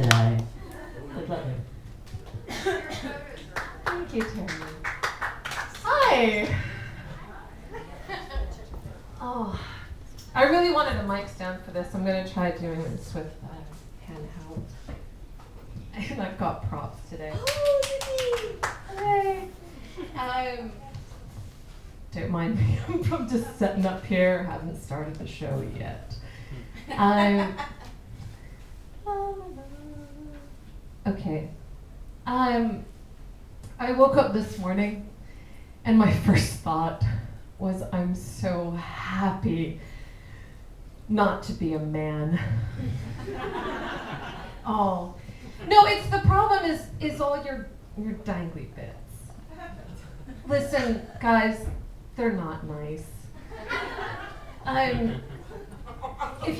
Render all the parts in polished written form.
today. Good luck. Thank you, Terry. Hi. Oh, I really wanted a mic stand for this. I'm going to try doing this with handheld. And I've got props today. Hey. Don't mind me. I'm just setting up here. Haven't started the show yet. Okay. I woke up this morning and my first thought was, I'm so happy not to be a man. Oh. No, it's the problem is all your dangly bits. Listen, guys, they're not nice. If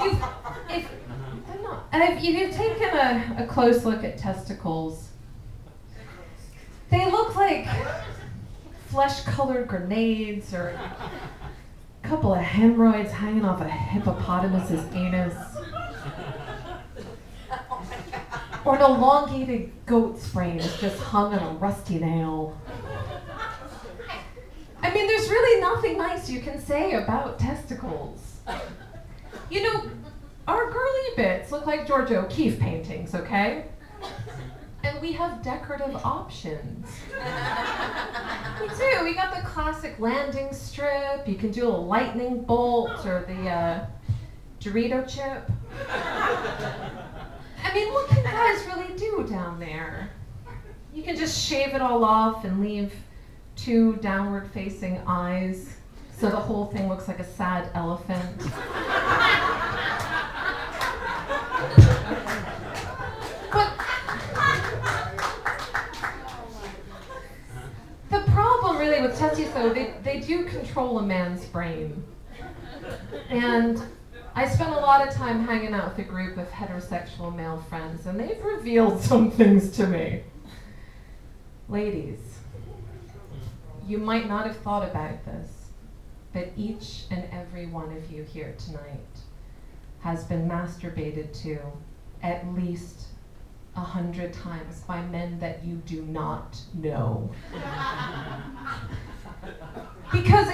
you've taken a close look at testicles, they look like flesh-colored grenades or a couple of hemorrhoids hanging off a hippopotamus's anus. Or an elongated goat's brain is just hung on a rusty nail. I mean, there's really nothing nice you can say about testicles. You know, our girly bits look like Georgia O'Keeffe paintings, okay? And we have decorative options. We do. We got the classic landing strip. You can do a lightning bolt or the Dorito chip. I mean, what can guys really do down there? You can just shave it all off and leave 2 downward-facing eyes, so the whole thing looks like a sad elephant. But the problem really with testes, though, they do control a man's brain. And I spent a lot of time hanging out with a group of heterosexual male friends, and they've revealed some things to me. Ladies, you might not have thought about this, but each and every one of you here tonight has been masturbated to at least 100 times by men that you do not know. Because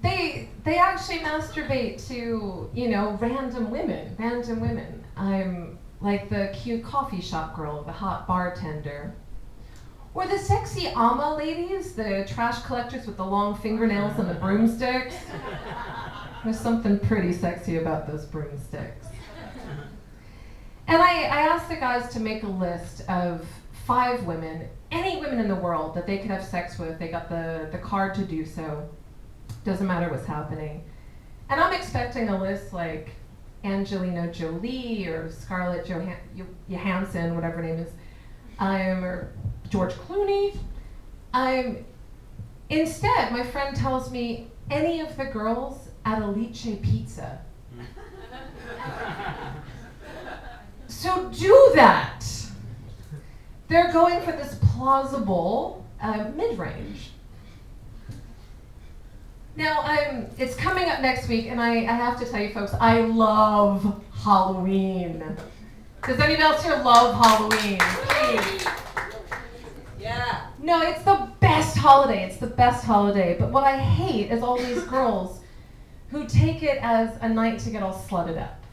they actually masturbate to, you know, random women. I'm like the cute coffee shop girl, the hot bartender. Or the sexy ama ladies, the trash collectors with the long fingernails and the broomsticks. There's something pretty sexy about those broomsticks. And I asked the guys to make a list of 5 women, any women in the world that they could have sex with. They got the card to do so. Doesn't matter what's happening. And I'm expecting a list like Angelina Jolie or Scarlett Johansson, whatever her name is, or George Clooney. Instead, my friend tells me any of the girls at Alice Pizza. So do that. They're going for this plausible mid-range. Now, it's coming up next week, and I have to tell you folks, I love Halloween. Does anybody else here love Halloween? Please. Yeah. No, it's the best holiday. It's the best holiday. But what I hate is all these girls who take it as a night to get all slutted up.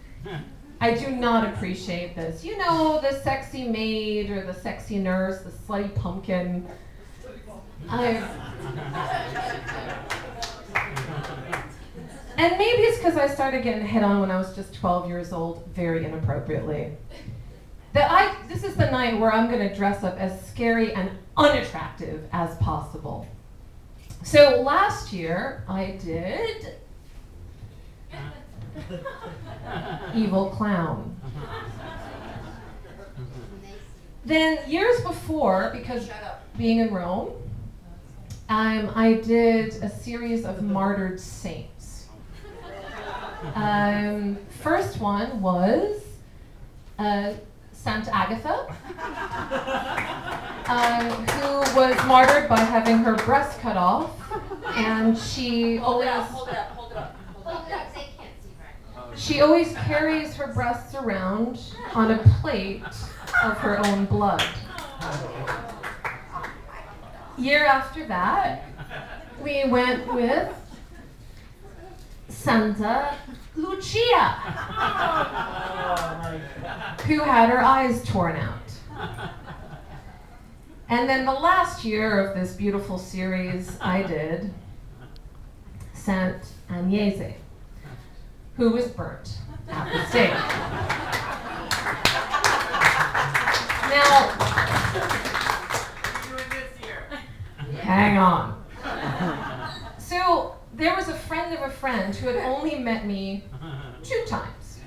I do not appreciate this. You know, the sexy maid or the sexy nurse, the slutty pumpkin. And maybe it's because I started getting hit on when I was just 12 years old, very inappropriately. This is the night where I'm going to dress up as scary and unattractive as possible. So last year, I did evil clown. Then years before, because being in Rome, I did a series of martyred saints. First one was Santa Agatha, who was martyred by having her breast cut off, and she always She always carries her breasts around on a plate of her own blood. Year after that, we went with Santa Lucia, who had her eyes torn out. And then the last year of this beautiful series I did, Saint Agnese, who was burnt at the stake. Now, hang on. So there was a friend of a friend who had only met me 2 times.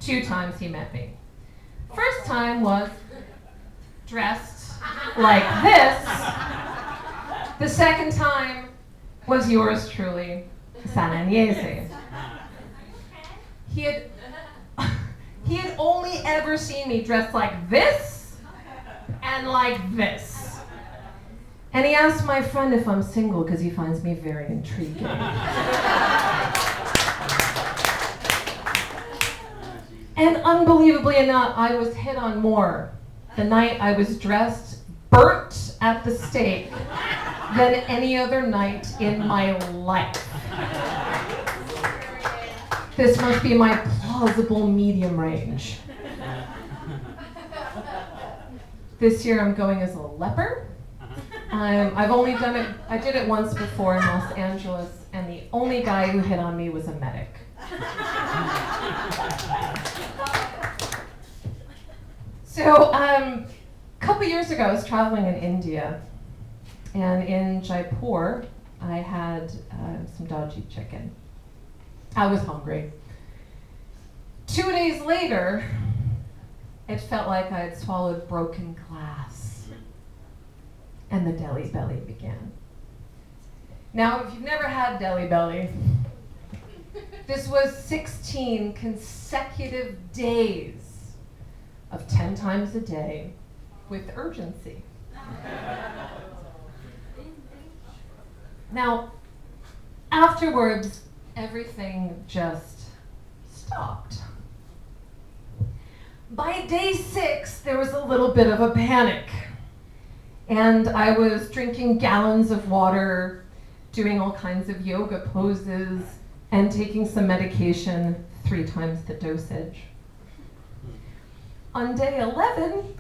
2 times he met me. First time was dressed like this. The second time was yours truly, Saint Agnese. He had only ever seen me dressed like this and like this. And he asked my friend if I'm single because he finds me very intriguing. And unbelievably enough, I was hit on more the night I was dressed, burnt at the stake, than any other night in my life. This must be my plausible medium range. This year I'm going as a leper. I've only done it, I did it once before in Los Angeles, and the only guy who hit on me was a medic. So, a couple years ago I was traveling in India, and in Jaipur I had some dodgy chicken. I was hungry. 2 days later, it felt like I had swallowed broken glass, and the deli belly began. Now, if you've never had deli belly, this was 16 consecutive days of 10 times a day with urgency. Now, afterwards, everything just stopped. By day 6, there was a little bit of a panic. And I was drinking gallons of water, doing all kinds of yoga poses, and taking some medication 3 times the dosage. On day 11,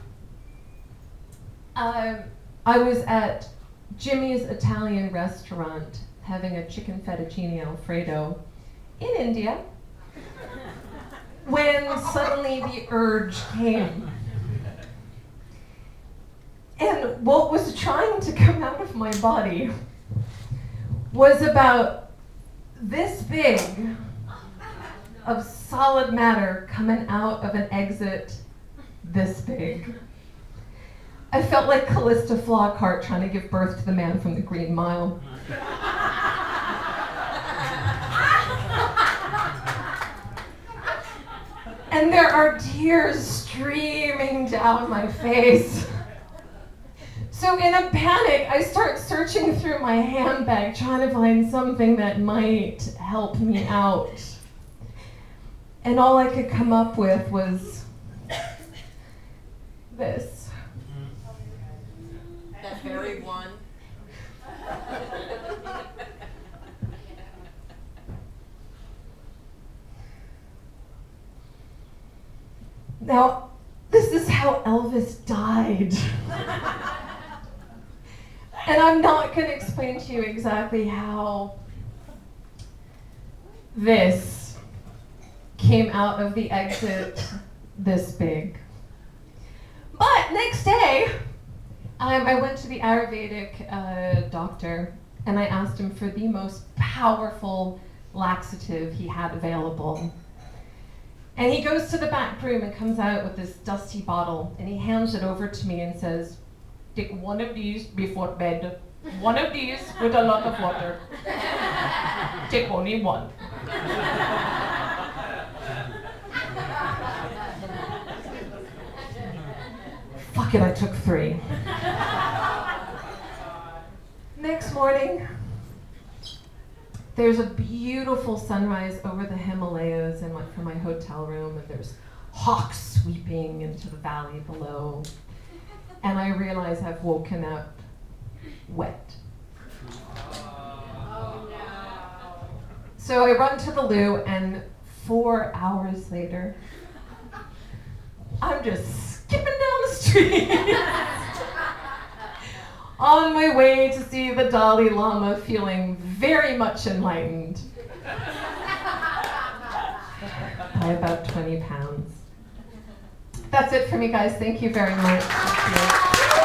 I was at Jimmy's Italian restaurant having a chicken fettuccine Alfredo in India, when suddenly the urge came. And what was trying to come out of my body was about this big of solid matter coming out of an exit this big. I felt like Callista Flockhart trying to give birth to the man from the Green Mile. And there are tears streaming down my face. So in a panic, I start searching through my handbag, trying to find something that might help me out. And all I could come up with was this. That very one. Now, this is how Elvis died. And I'm not going to explain to you exactly how this came out of the exit this big. But next day, I went to the Ayurvedic doctor, and I asked him for the most powerful laxative he had available. And he goes to the back room and comes out with this dusty bottle, and he hands it over to me and says, "Take one of these before bed. One of these with a lot of water. Take only one." Fuck it, I took 3. Next morning, there's a beautiful sunrise over the Himalayas, and went from my hotel room, and there's hawks sweeping into the valley below. And I realize I've woken up wet. Oh no. So I run to the loo, and 4 hours later, I'm just skipping down the street on my way to see the Dalai Lama, feeling very much enlightened by about 20 pounds. That's it for me, guys. Thank you very much. Thank you.